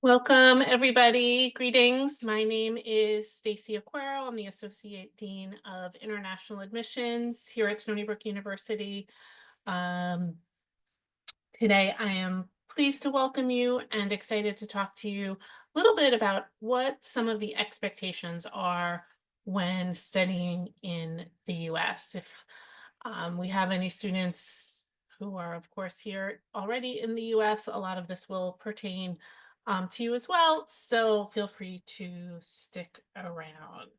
Welcome, everybody. Greetings. My name is Stacy Aquero. I'm the Associate Dean of International Admissions here at Stony Brook University. Um, Today, I am pleased to welcome you and excited to talk to you a little bit about what some of the expectations are when studying in the US. If we have any students who are, of course, here already in the US, a lot of this will pertain to you as well. So feel free to stick around.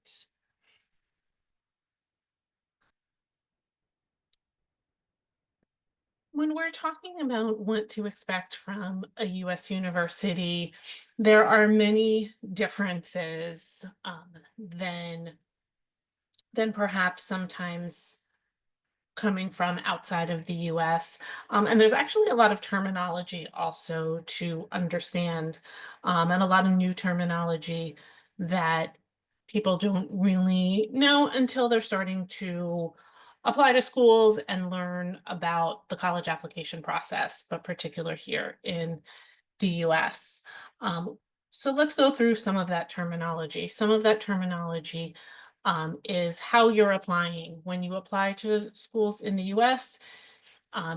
When we're talking about what to expect from a US university, there are many differences than perhaps sometimes coming from outside of the US. And there's actually a lot of terminology also to understand, and a lot of new terminology that people don't really know until they're starting to apply to schools and learn about the college application process, but particular here in the US. Um, so let's go through some of that terminology. Some of that terminology is how you're applying. When you apply to schools in the US,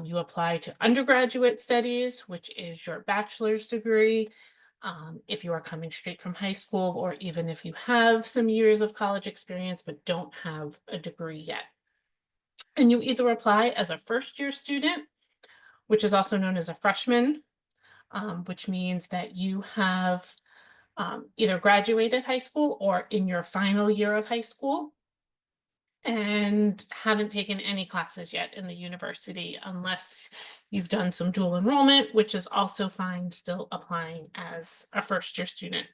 you apply to undergraduate studies, which is your bachelor's degree. If you are coming straight from high school, or even if you have some years of college experience but don't have a degree yet. And you either apply as a first year student, which is also known as a freshman, which means that you have either graduated high school or in your final year of high school and haven't taken any classes yet in the university unless you've done some dual enrollment, which is also fine, still applying as a first year student.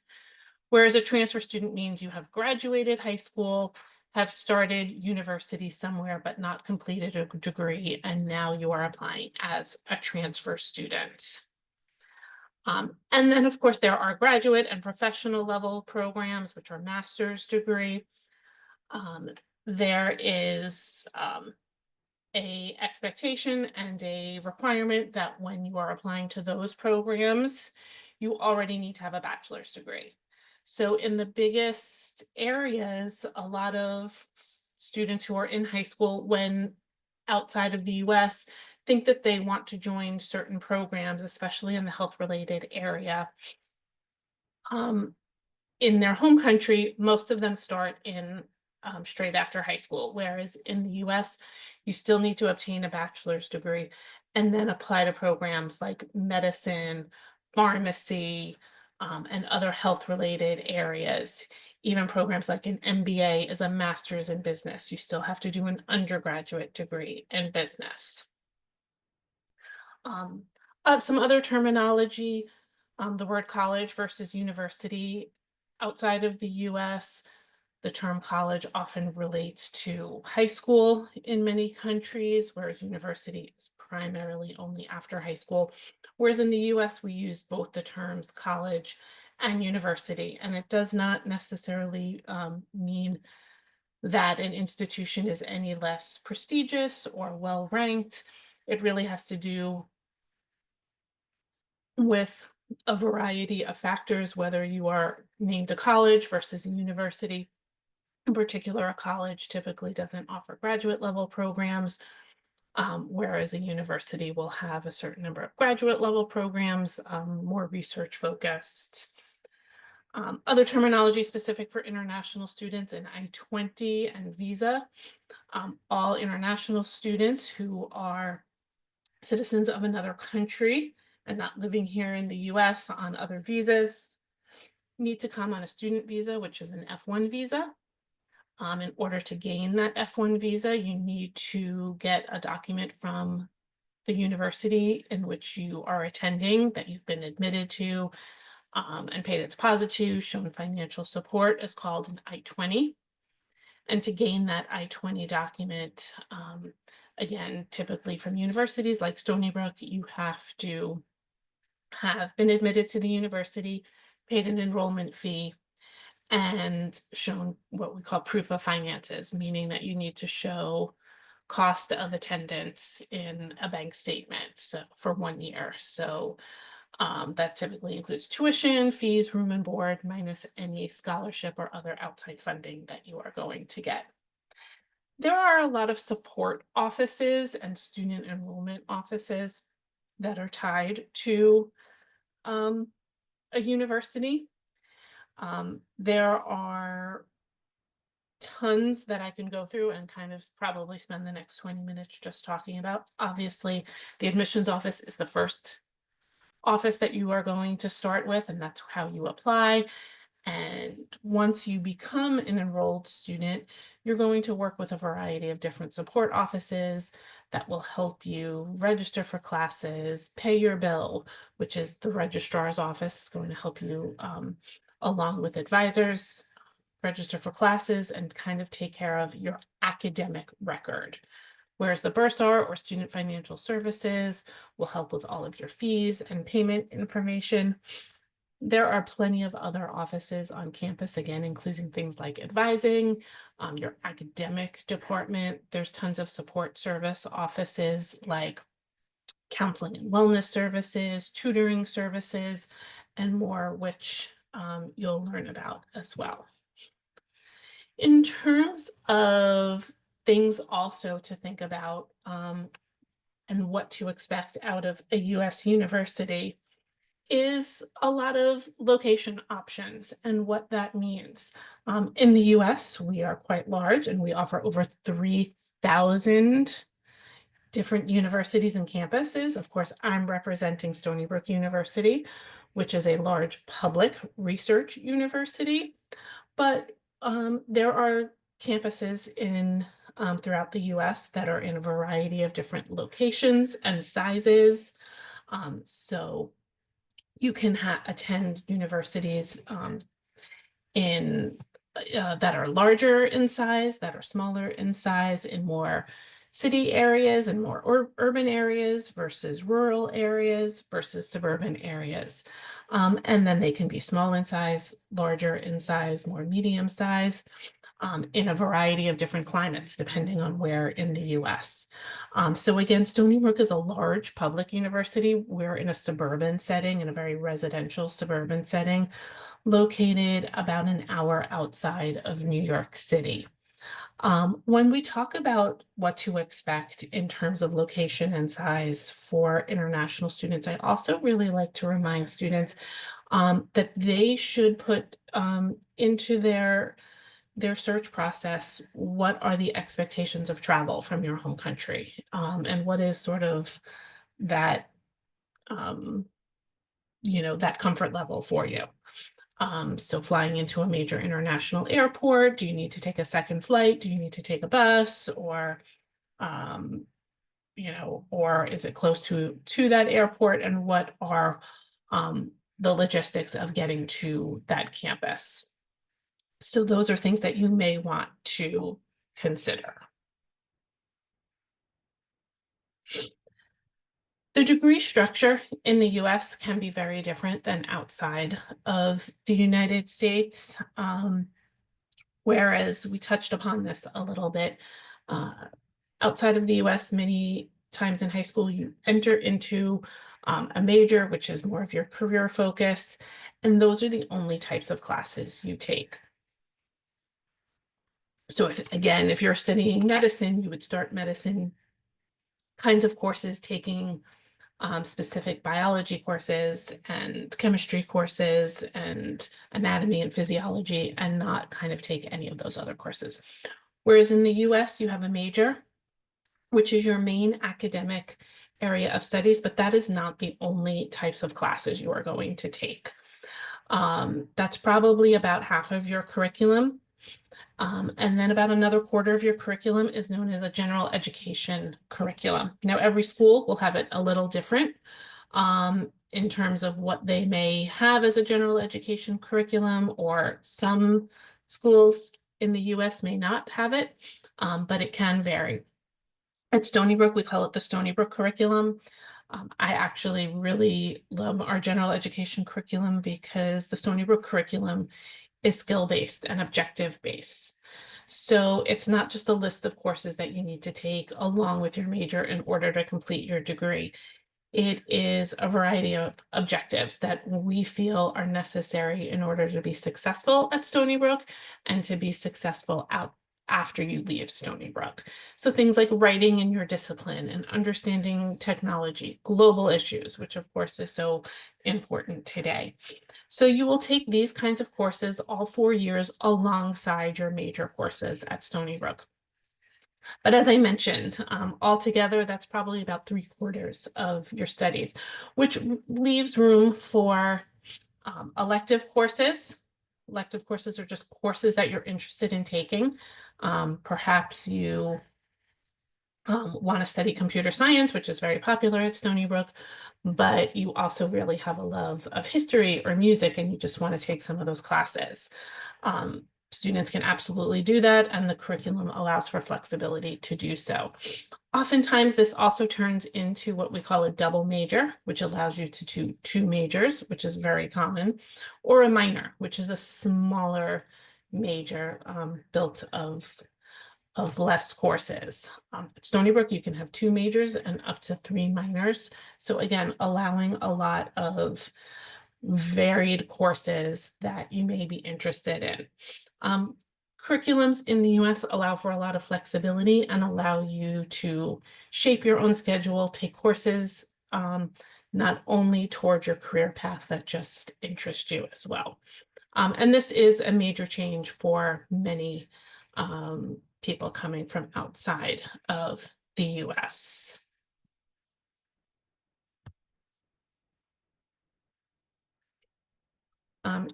Whereas a transfer student means you have graduated high school, have started university somewhere, but not completed a degree, and now you are applying as a transfer student. And then, of course, there are graduate and professional level programs, which are master's degree. There is a expectation and a requirement that when you are applying to those programs, you already need to have a bachelor's degree. So in the biggest areas, a lot of students who are in high school when outside of the US think that they want to join certain programs, especially in the health related area. Um, in their home country, most of them start in straight after high school, whereas in the US, you still need to obtain a bachelor's degree and then apply to programs like medicine, pharmacy, and other health related areas. Even programs like an MBA is a master's in business. You still have to do an undergraduate degree in business. Um, some other terminology, the word college versus university outside of the US. The term college often relates to high school in many countries, whereas university is primarily only after high school. Whereas in the US, we use both the terms college and university, and it does not necessarily mean that an institution is any less prestigious or well ranked. It really has to do with a variety of factors, whether you are named a college versus a university. In particular, a college typically doesn't offer graduate level programs, whereas a university will have a certain number of graduate level programs, more research focused. Other terminology specific for international students in I-20 and visa. All international students who are citizens of another country and not living here in the US on other visas need to come on a student visa, which is an F1 visa. In order to gain that F1 visa, you need to get a document from the university in which you are attending that you've been admitted to and paid a deposit to, shown financial support is called an I-20. And to gain that I-20 document, again, typically from universities like Stony Brook, you have to have been admitted to the university, paid an enrollment fee, and shown what we call proof of finances, meaning that you need to show cost of attendance in a bank statement for 1 year. So That typically includes tuition, fees, room and board, minus any scholarship or other outside funding that you are going to get. There are a lot of support offices and student enrollment offices that are tied to a university. There are tons that I can go through and kind of probably spend the next 20 minutes just talking about. Obviously, the admissions office is the first office that you are going to start with, and that's how you apply. And once you become an enrolled student, you're going to work with a variety of different support offices that will help you register for classes, pay your bill, which is the registrar's office is going to help you along with advisors, register for classes, and kind of take care of your academic record. Whereas the bursar or student financial services will help with all of your fees and payment information. There are plenty of other offices on campus, again, including things like advising, your academic department. There's tons of support service offices like counseling and wellness services, tutoring services, and more, which you'll learn about as well. In terms of things also to think about and what to expect out of a US university is a lot of location options and what that means. In the US, we are quite large and we offer over 3,000 different universities and campuses. Of course, I'm representing Stony Brook University, which is a large public research university, but there are campuses in throughout the US that are in a variety of different locations and sizes. So you can attend universities in that are larger in size, that are smaller in size, in more city areas and more urban areas versus rural areas versus suburban areas. And then they can be small in size, larger in size, more medium size. In a variety of different climates, depending on where in the US. So again, Stony Brook is a large public university. We're in a suburban setting, in a very residential suburban setting, located about an hour outside of New York City. When we talk about what to expect in terms of location and size for international students, I also really like to remind students that they should put into their search process, what are the expectations of travel from your home country? And what is sort of that, that comfort level for you? So flying into a major international airport, do you need to take a second flight? Do you need to take a bus or, or is it close to that airport? And what are the logistics of getting to that campus? So those are things that you may want to consider. The degree structure in the US can be very different than outside of the United States. Whereas we touched upon this a little bit, outside of the US, many times in high school, you enter into a major, which is more of your career focus, and those are the only types of classes you take. So if you're studying medicine, you would start medicine kinds of courses, taking specific biology courses and chemistry courses and anatomy and physiology, and not kind of take any of those other courses. Whereas in the US, you have a major, which is your main academic area of studies, but that is not the only types of classes you are going to take. That's probably about half of your curriculum. And then about another quarter of your curriculum is known as a general education curriculum. Now, every school will have it a little different in terms of what they may have as a general education curriculum, or some schools in the US may not have it, but it can vary. At Stony Brook, we call it the Stony Brook curriculum. I actually really love our general education curriculum because the Stony Brook curriculum is skill-based and objective-based. So it's not just a list of courses that you need to take along with your major in order to complete your degree. It is a variety of objectives that we feel are necessary in order to be successful at Stony Brook and to be successful out after you leave Stony Brook. So things like writing in your discipline and understanding technology, global issues, which of course is so important today. So you will take these kinds of courses all 4 years alongside your major courses at Stony Brook. But as I mentioned, altogether, that's probably about 3/4 of your studies, which leaves room for elective courses. Elective courses are just courses that you're interested in taking. Perhaps you want to study computer science, which is very popular at Stony Brook, but you also really have a love of history or music and you just want to take some of those classes. Students can absolutely do that, and the curriculum allows for flexibility to do so. Oftentimes, this also turns into what we call a double major, which allows you to do two majors, which is very common, or a minor, which is a smaller major built of less courses. At Stony Brook, you can have two majors and up to 3 minors. So again, allowing a lot of varied courses that you may be interested in. Curriculums in the US allow for a lot of flexibility and allow you to shape your own schedule, take courses not only towards your career path that just interest you as well. And this is a major change for many people coming from outside of the US.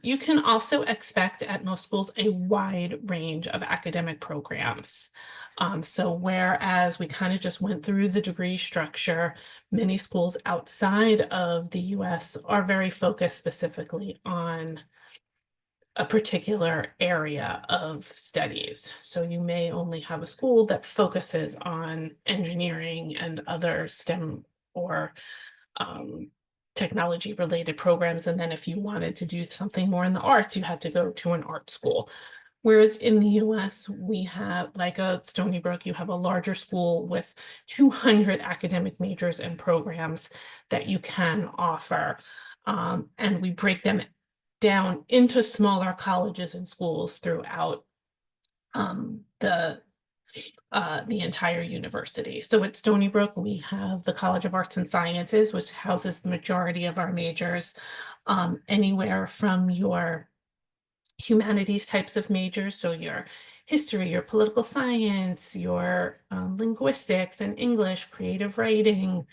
You can also expect at most schools a wide range of academic programs. So whereas we kind of just went through the degree structure, many schools outside of the US are very focused specifically on a particular area of studies. So you may only have a school that focuses on engineering and other STEM or technology related programs. And then if you wanted to do something more in the arts, you had to go to an art school. Whereas in the US, we have, like a Stony Brook, you have a larger school with 200 academic majors and programs that you can offer. And we break them down into smaller colleges and schools throughout the entire university. So at Stony Brook, we have the College of Arts and Sciences, which houses the majority of our majors, anywhere from your humanities types of majors, so your history, your political science, your linguistics and English, creative writing,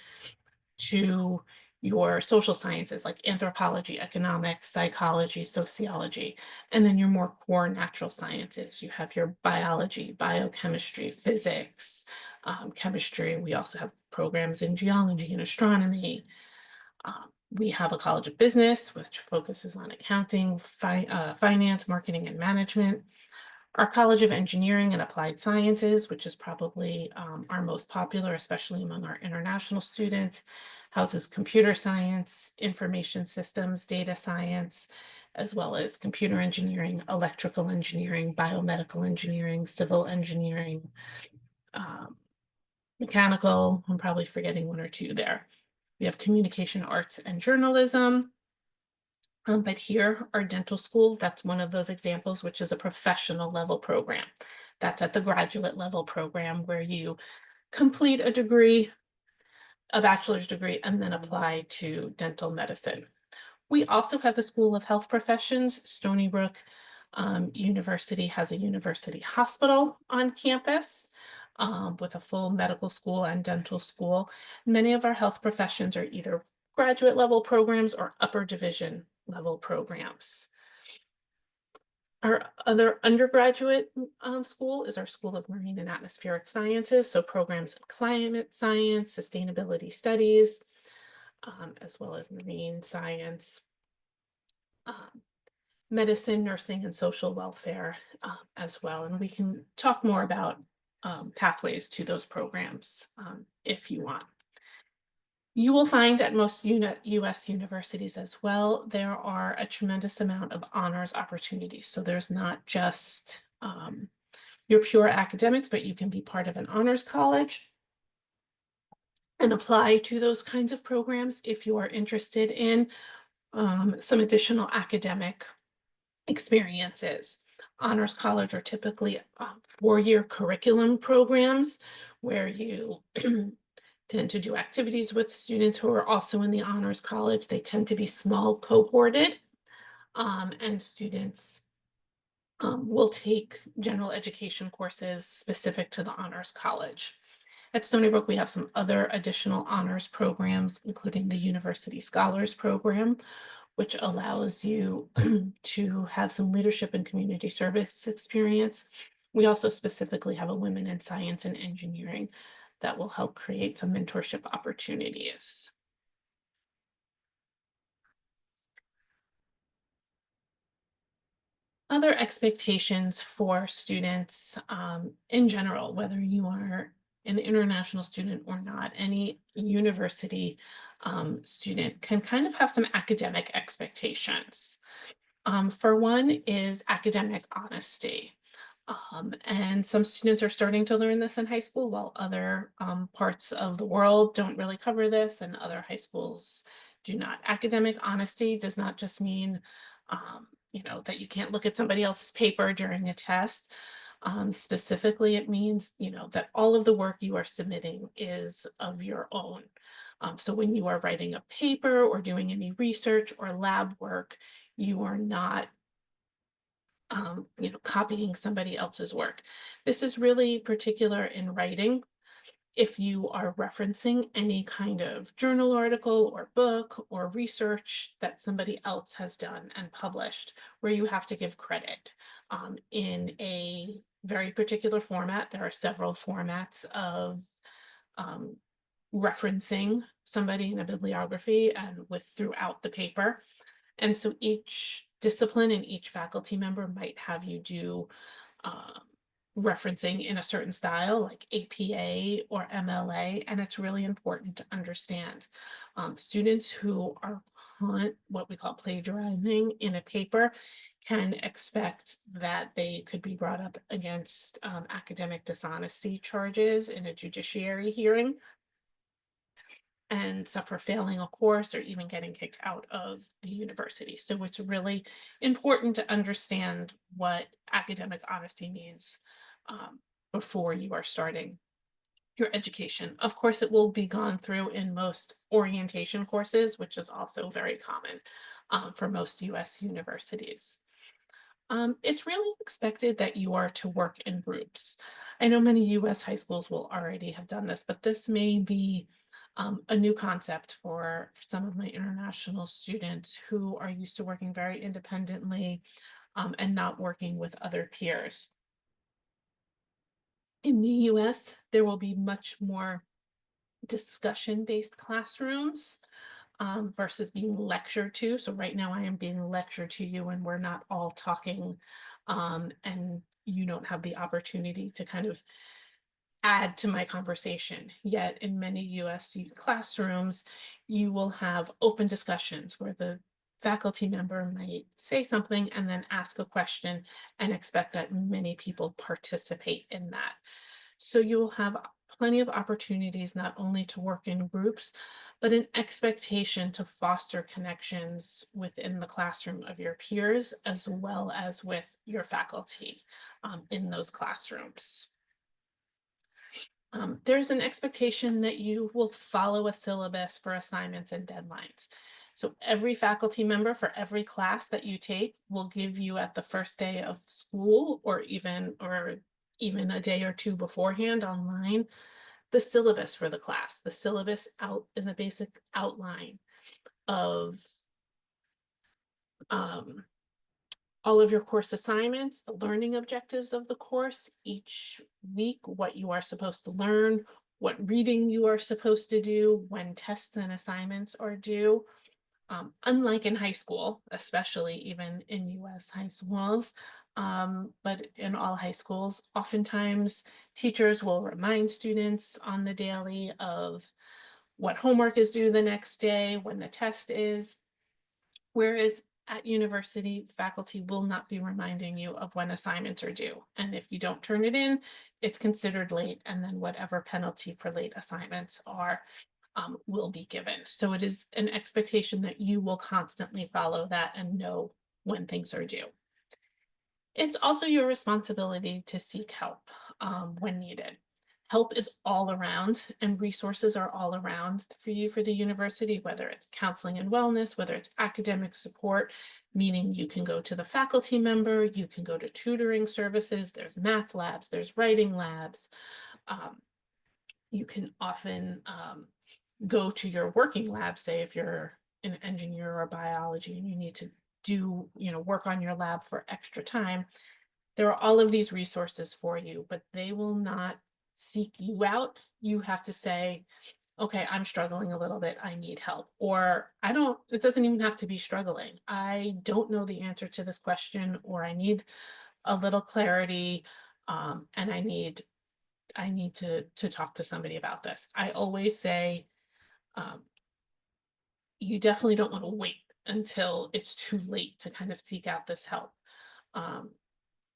to your social sciences like anthropology, economics, psychology, sociology, and then your more core natural sciences. You have your biology, biochemistry, physics, chemistry. We also have programs in geology and astronomy. We have a College of Business, which focuses on accounting, finance, marketing, and management. Our College of Engineering and Applied Sciences, which is probably our most popular, especially among our international students, houses computer science, information systems, data science, as well as computer engineering, electrical engineering, biomedical engineering, civil engineering, mechanical. I'm probably forgetting one or two there. We have communication arts and journalism. But here, our dental school, that's one of those examples, which is a professional level program. That's at the graduate level program where you complete a degree, a bachelor's degree, and then apply to dental medicine. We also have a School of Health Professions. Stony Brook University has a university hospital on campus with a full medical school and dental school. Many of our health professions are either graduate level programs or upper division level programs. Our other undergraduate school is our School of Marine and Atmospheric Sciences, so programs in climate science, sustainability studies, as well as marine science, medicine, nursing, and social welfare as well. And we can talk more about pathways to those programs if you want. You will find at most US universities as well, there are a tremendous amount of honors opportunities. So there's not just your pure academics, but you can be part of an honors college. and apply to those kinds of programs if you are interested in some additional academic experiences. Honors College are typically 4-year curriculum programs where you tend to do activities with students who are also in the Honors College. They tend to be small cohorted, and students will take general education courses specific to the Honors College. At Stony Brook, we have some other additional honors programs, including the University Scholars Program, which allows you to have some leadership and community service experience. We also specifically have a Women in Science and Engineering that will help create some mentorship opportunities. Other expectations for students in general, whether you are an international student or not, any university student can kind of have some academic expectations. For one is academic honesty. And some students are starting to learn this in high school, while other parts of the world don't really cover this, and other high schools do not. Academic honesty does not just mean, that you can't look at somebody else's paper during a test. Specifically, it means, that all of the work you are submitting is of your own. So when you are writing a paper or doing any research or lab work, you are not copying somebody else's work. This is really particular in writing. If you are referencing any kind of journal article or book or research that somebody else has done and published, where you have to give credit in a very particular format. There are several formats of um, referencing somebody in a bibliography and with throughout the paper. And so each discipline and each faculty member might have you do um, referencing in a certain style, like APA or MLA, and it's really important to understand. Students who are what we call plagiarizing in a paper can expect that they could be brought up against academic dishonesty charges in a judiciary hearing and suffer failing a course or even getting kicked out of the university. So it's really important to understand what academic honesty means um, before you are starting your education. Of course, it will be gone through in most orientation courses, which is also very common for most US universities. It's really expected that you are to work in groups. I know many US high schools will already have done this, but this may be a new concept for some of my international students who are used to working very independently and not working with other peers. In the US, there will be much more discussion-based classrooms versus being lectured to. So right now I am being lectured to you and we're not all talking and you don't have the opportunity to kind of add to my conversation. Yet in many classrooms, you will have open discussions where the faculty member might say something and then ask a question and expect that many people participate in that. So you will have plenty of opportunities not only to work in groups, but an expectation to foster connections within the classroom of your peers as well as with your faculty in those classrooms. There's an expectation that you will follow a syllabus for assignments and deadlines. So every faculty member for every class that you take will give you at the first day of school or even a day or two beforehand online the syllabus for the class. The syllabus out is a basic outline of um, all of your course assignments, the learning objectives of the course each week, what you are supposed to learn, what reading you are supposed to do, when tests and assignments are due. Unlike in high school, especially even in US high schools, but in all high schools, oftentimes teachers will remind students on the daily of what homework is due the next day, when the test is. Whereas at university, faculty will not be reminding you of when assignments are due. And if you don't turn it in, it's considered late, and then whatever penalty for late assignments are will be given. So it is an expectation that you will constantly follow that and know when things are due. It's also your responsibility to seek help when needed. Help is all around, and resources are all around for you for the university, whether it's counseling and wellness, whether it's academic support, meaning you can go to the faculty member, you can go to tutoring services, there's math labs, there's writing labs. Um, you can often go to your working lab, say if you're an engineer or biology and you need to do, work on your lab for extra time. There are all of these resources for you, but they will not seek you out. You have to say, okay, I'm struggling a little bit. I need help. Or I don't, it doesn't even have to be struggling. I don't know the answer to this question, or I need a little clarity. And I need to talk to somebody about this. I always say, um, you definitely don't want to wait until it's too late to kind of seek out this help. Um,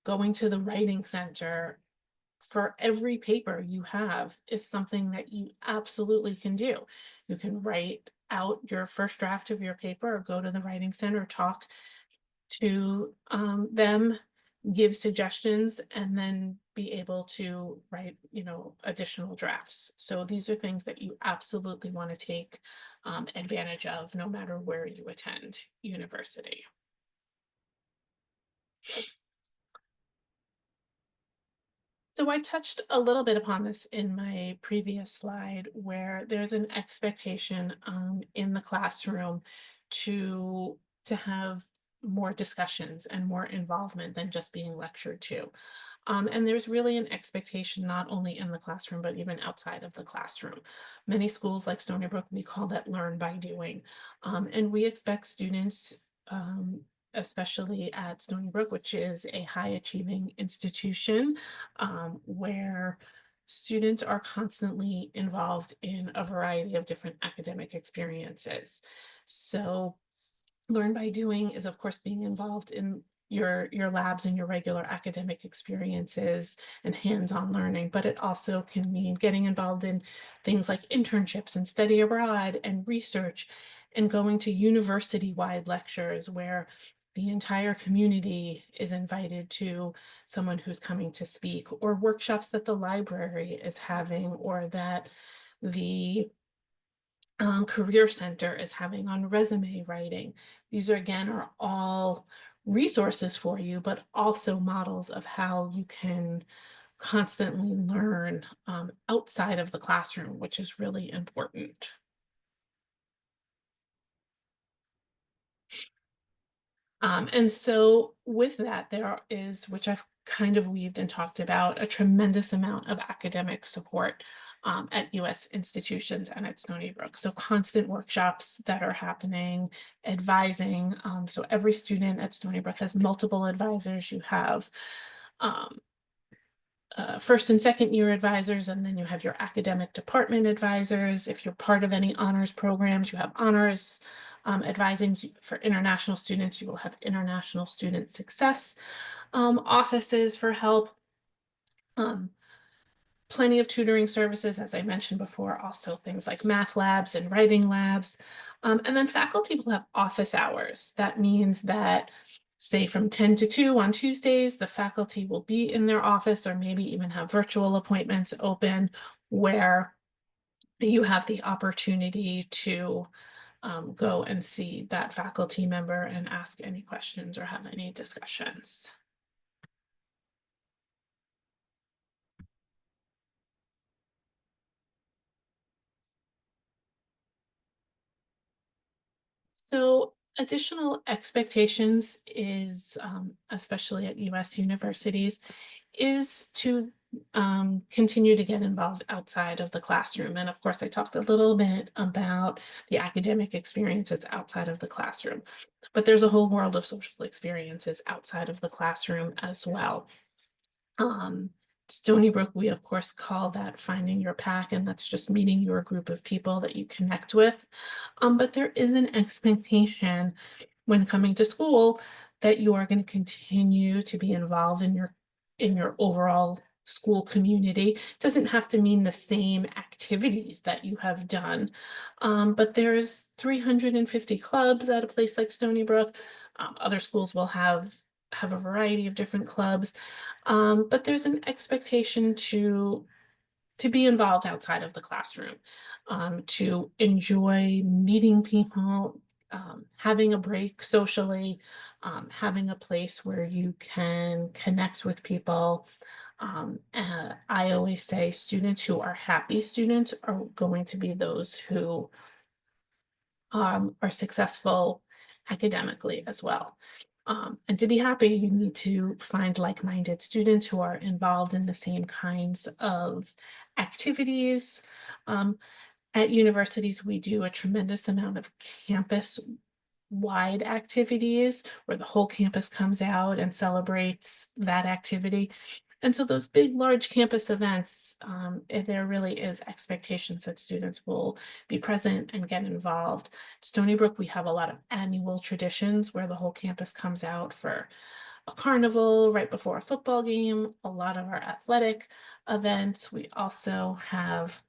Going to the writing center for every paper you have is something that you absolutely can do. You can write out your first draft of your paper or go to the writing center, talk to them, give suggestions, and then be able to write, additional drafts. So these are things that you absolutely want to take advantage of no matter where you attend university. So I touched a little bit upon this in my previous slide, where there's an expectation in the classroom to have more discussions and more involvement than just being lectured to. And there's really an expectation not only in the classroom, but even outside of the classroom. Many schools like Stony Brook, we call that learn by doing. And we expect students, especially at Stony Brook, which is a high achieving institution, where students are constantly involved in a variety of different academic experiences. So learn by doing is, of course, being involved in your labs and your regular academic experiences and hands-on learning, but it also can mean getting involved in things like internships and study abroad and research, and going to university-wide lectures where the entire community is invited to someone who's coming to speak, or workshops that the library is having, or that the Career Center is having on resume writing. These are, again, are all resources for you, but also models of how you can constantly learn outside of the classroom, which is really important. And so with that, there is, which I've kind of weaved and talked about, a tremendous amount of academic support at US institutions and at Stony Brook. So constant workshops that are happening, advising. So every student at Stony Brook has multiple advisors. You have um, first and second year advisors, and then you have your academic department advisors. If you're part of any honors programs, you have honors advising. For international students, you will have international student success offices for help. Plenty of tutoring services, as I mentioned before, also things like math labs and writing labs. And then faculty will have office hours. That means that, say, from 10 to 2 on Tuesdays, the faculty will be in their office, or maybe even have virtual appointments open where you have the opportunity to go and see that faculty member and ask any questions or have any discussions. So additional expectations is, especially at US universities, is to continue to get involved outside of the classroom. And of course, I talked a little bit about the academic experiences outside of the classroom, but there's a whole world of social experiences outside of the classroom as well. Stony Brook, we of course call that finding your pack, and that's just meeting your group of people that you connect with. But there is an expectation when coming to school that you are going to continue to be involved in your overall school community. Doesn't have to mean the same activities that you have done. But there's 350 clubs at a place like Stony Brook. Other schools will have a variety of different clubs. But there's an expectation to be involved outside of the classroom, to enjoy meeting people, having a break socially, having a place where you can connect with people. I always say students who are happy students are going to be those who are successful academically as well. And to be happy, you need to find like-minded students who are involved in the same kinds of activities. Um, at universities, we do a tremendous amount of campus-wide activities where the whole campus comes out and celebrates that activity. And so those big, large campus events, there really is expectations that students will be present and get involved. Stony Brook, we have a lot of annual traditions where the whole campus comes out for a carnival right before a football game, a lot of our athletic events. We also have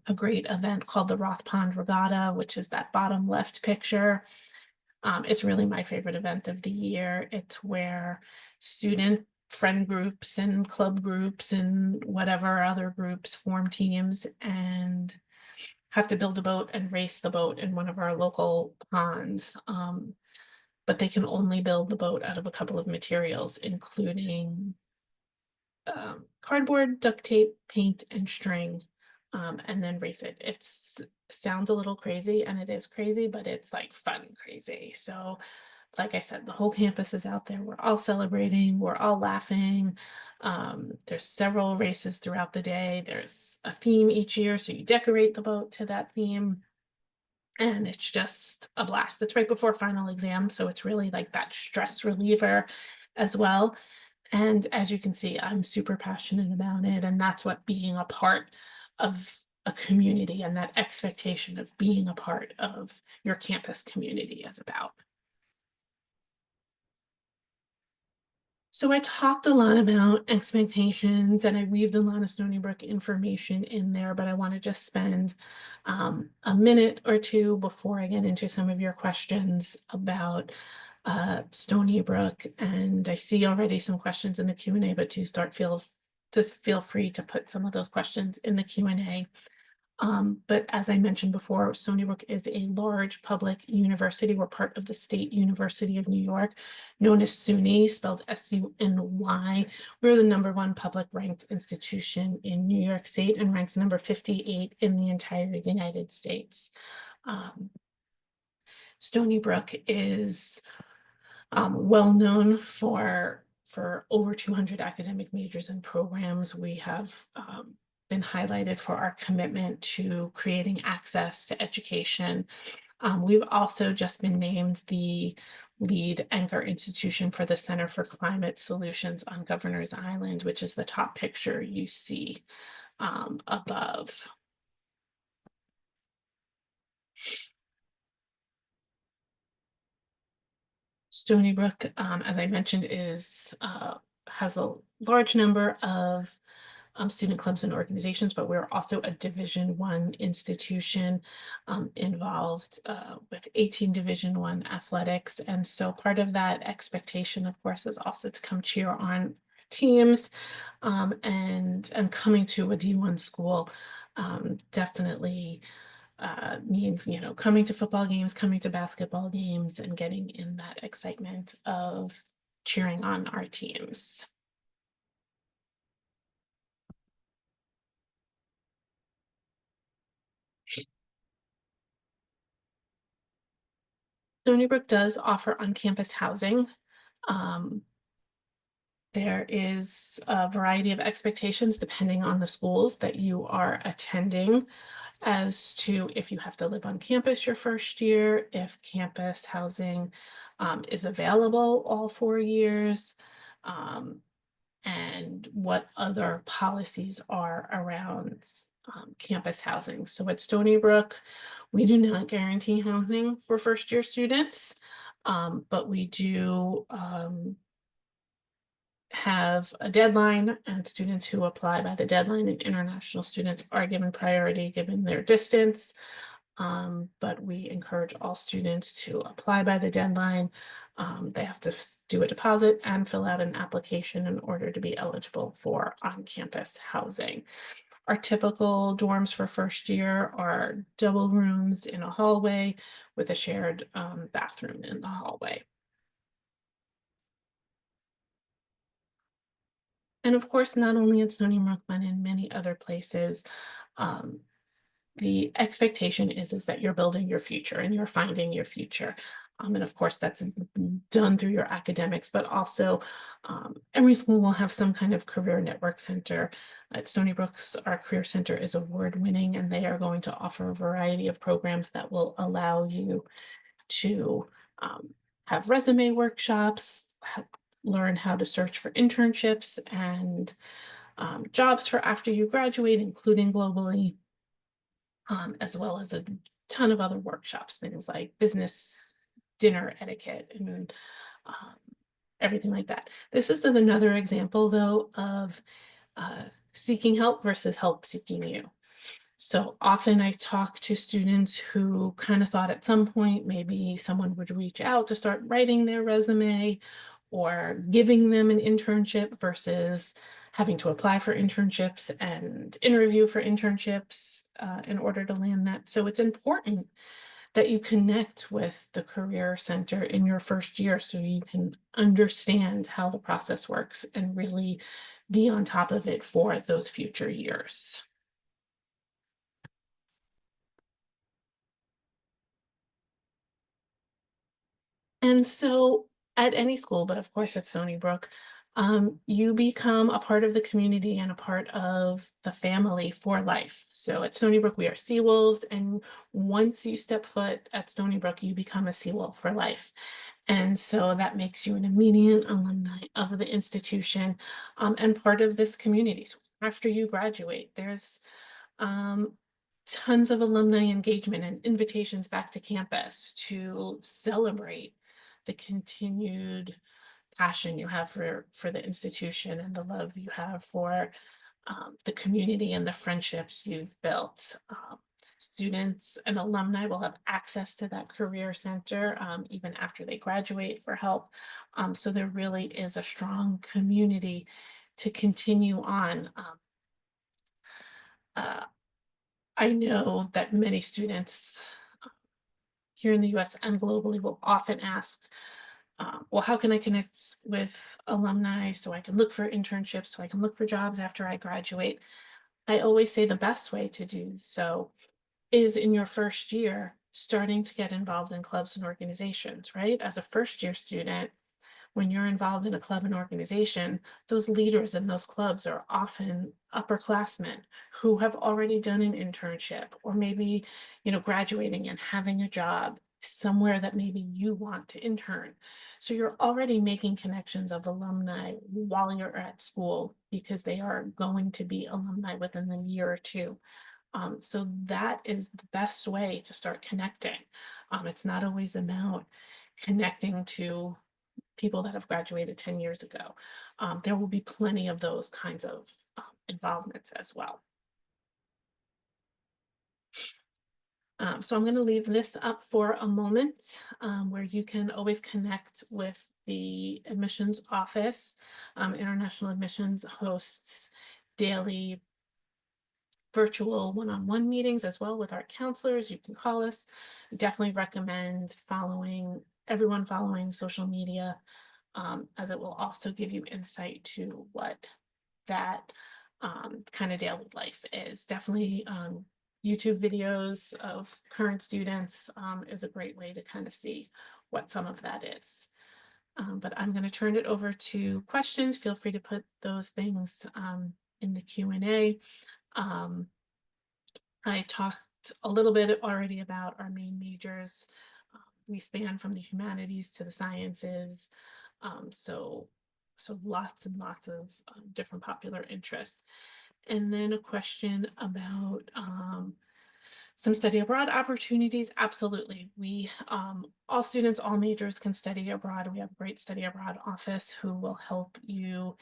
a great event called the Roth Pond Regatta, which is that bottom left picture. It's really my favorite event of the year. It's where student friend groups and club groups and whatever other groups form teams and have to build a boat and race the boat in one of our local ponds. But they can only build the boat out of a couple of materials, including cardboard, duct tape, paint, and string, and then race it. It's sounds a little crazy, and it is crazy, but it's like fun crazy. So, like I said, the whole campus is out there. We're all celebrating, we're all laughing. There's several races throughout the day. There's a theme each year, so you decorate the boat to that theme. And it's just a blast. It's right before final exam, so it's really like that stress reliever as well. And as you can see, I'm super passionate about it, and that's what being a part of a community and that expectation of being a part of your campus community is about. So I talked a lot about expectations and I weaved a lot of Stony Brook information in there, but I want to just spend a minute or two before I get into some of your questions about Stony Brook. And I see already some questions in the Q&A, but just feel free to put some of those questions in the Q&A. But as I mentioned before, Stony Brook is a large public university. We're part of the State University of New York, known as SUNY, spelled S-U-N-Y. We're the #1 public ranked institution in New York State and ranks number 58 in the entire United States. Stony Brook is well known for over 200 academic majors and programs. We have been highlighted for our commitment to creating access to education. We've also just been named the lead anchor institution for the Center for Climate Solutions on Governor's Island, which is the top picture you see above. Stony Brook, as I mentioned, has a large number of student clubs and organizations, but we're also a Division I institution involved with 18 Division I athletics. And so part of that expectation, of course, is also to come cheer on teams and coming to a D1 school definitely means, coming to football games, coming to basketball games, and getting in that excitement of cheering on our teams. Stony Brook does offer on-campus housing. There is a variety of expectations depending on the schools that you are attending as to if you have to live on campus your first year, if campus housing is available all 4 years, and what other policies are around campus housing. So at Stony Brook, we do not guarantee housing for first-year students, but we do have a deadline, and students who apply by the deadline and international students are given priority given their distance. But we encourage all students to apply by the deadline. They have to do a deposit and fill out an application in order to be eligible for on-campus housing. Our typical dorms for first year are double rooms in a hallway with a shared bathroom in the hallway. And of course, not only at Stony Brook, but in many other places, um, the expectation is that you're building your future and you're finding your future. And of course, that's done through your academics, but also every school will have some kind of career network center. At Stony Brook's, our career center is award-winning, and they are going to offer a variety of programs that will allow you to have resume workshops, learn how to search for internships and jobs for after you graduate, including globally, as well as a ton of other workshops, things like business dinner etiquette and um, everything like that. This is another example, though, of seeking help versus help seeking you. So often I talk to students who kind of thought at some point maybe someone would reach out to start writing their resume or giving them an internship versus having to apply for internships and interview for internships in order to land that. So it's important that you connect with the Career Center in your first year so you can understand how the process works and really be on top of it for those future years. And so at any school, but of course at Stony Brook, you become a part of the community and a part of the family for life. So at Stony Brook, we are Seawolves, and once you step foot at Stony Brook, you become a Seawolf for life. And so that makes you an immediate alumni of the institution and part of this community. So after you graduate, there's um, tons of alumni engagement and invitations back to campus to celebrate the continued passion you have for the institution and the love you have for the community and the friendships you've built. Students and alumni will have access to that career center even after they graduate for help. So there really is a strong community to continue on. Uh, I know that many students here in the US and globally will often ask, well, how can I connect with alumni so I can look for internships, so I can look for jobs after I graduate? I always say the best way to do so is in your first year, starting to get involved in clubs and organizations, right? As a first year student, when you're involved in a club and organization, those leaders in those clubs are often upperclassmen who have already done an internship or maybe, graduating and having a job somewhere that maybe you want to intern. So you're already making connections of alumni while you're at school because they are going to be alumni within a year or two. So that is the best way to start connecting. It's not always about connecting to people that have graduated 10 years ago. There will be plenty of those kinds of involvements as well. So I'm going to leave this up for a moment where you can always connect with the admissions office. International Admissions hosts daily virtual one-on-one meetings as well with our counselors. You can call us. I definitely recommend everyone following social media as it will also give you insight to what that kind of daily life is. Definitely YouTube videos of current students is a great way to kind of see what some of that is. But I'm going to turn it over to questions. Feel free to put those things in the Q&A. I talked a little bit already about our main majors. We span from the humanities to the sciences. So lots and lots of different popular interests. And then a question about Some study abroad opportunities, absolutely. All students, all majors can study abroad. We have a great study abroad office who will help you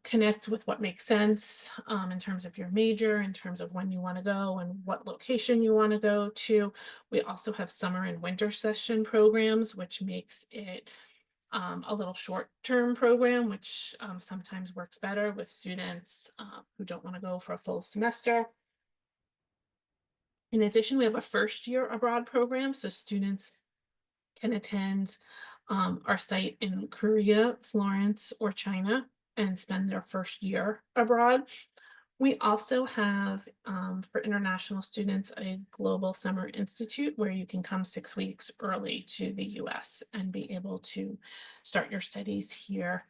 connect with what makes sense in terms of your major, in terms of when you want to go and what location you want to go to. We also have summer and winter session programs, which makes it a little short-term program, which sometimes works better with students who don't want to go for a full semester. In addition, we have a first year abroad program, so students can attend our site in Korea, Florence, or China and spend their first year abroad. We also have, for international students, a Global Summer Institute where you can come 6 weeks early to the US and be able to start your studies here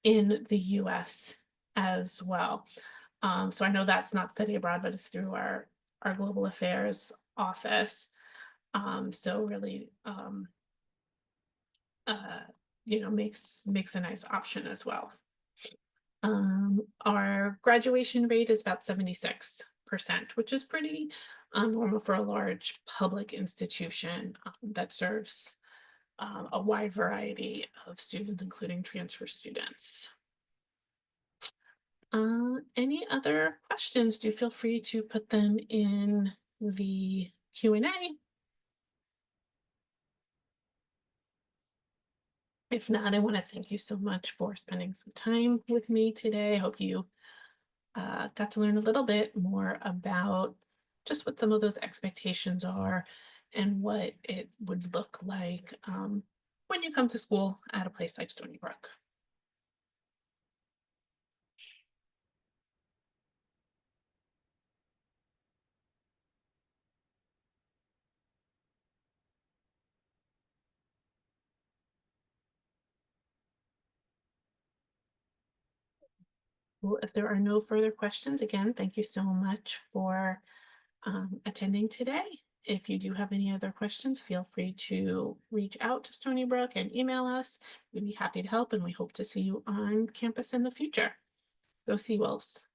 in the US as well. So I know that's not study abroad, but it's through our global affairs office. So really, uh, makes a nice option as well. Our graduation rate is about 76%, which is pretty normal for a large public institution that serves a wide variety of students, including transfer students. Any other questions? Do feel free to put them in the Q&A. If not, I want to thank you so much for spending some time with me today. I hope you got to learn a little bit more about just what some of those expectations are and what it would look like when you come to school at a place like Stony Brook. Well, if there are no further questions, again, thank you so much for attending today. If you do have any other questions, feel free to reach out to Stony Brook and email us. We'd be happy to help, and we hope to see you on campus in the future. Go Sea Wolves.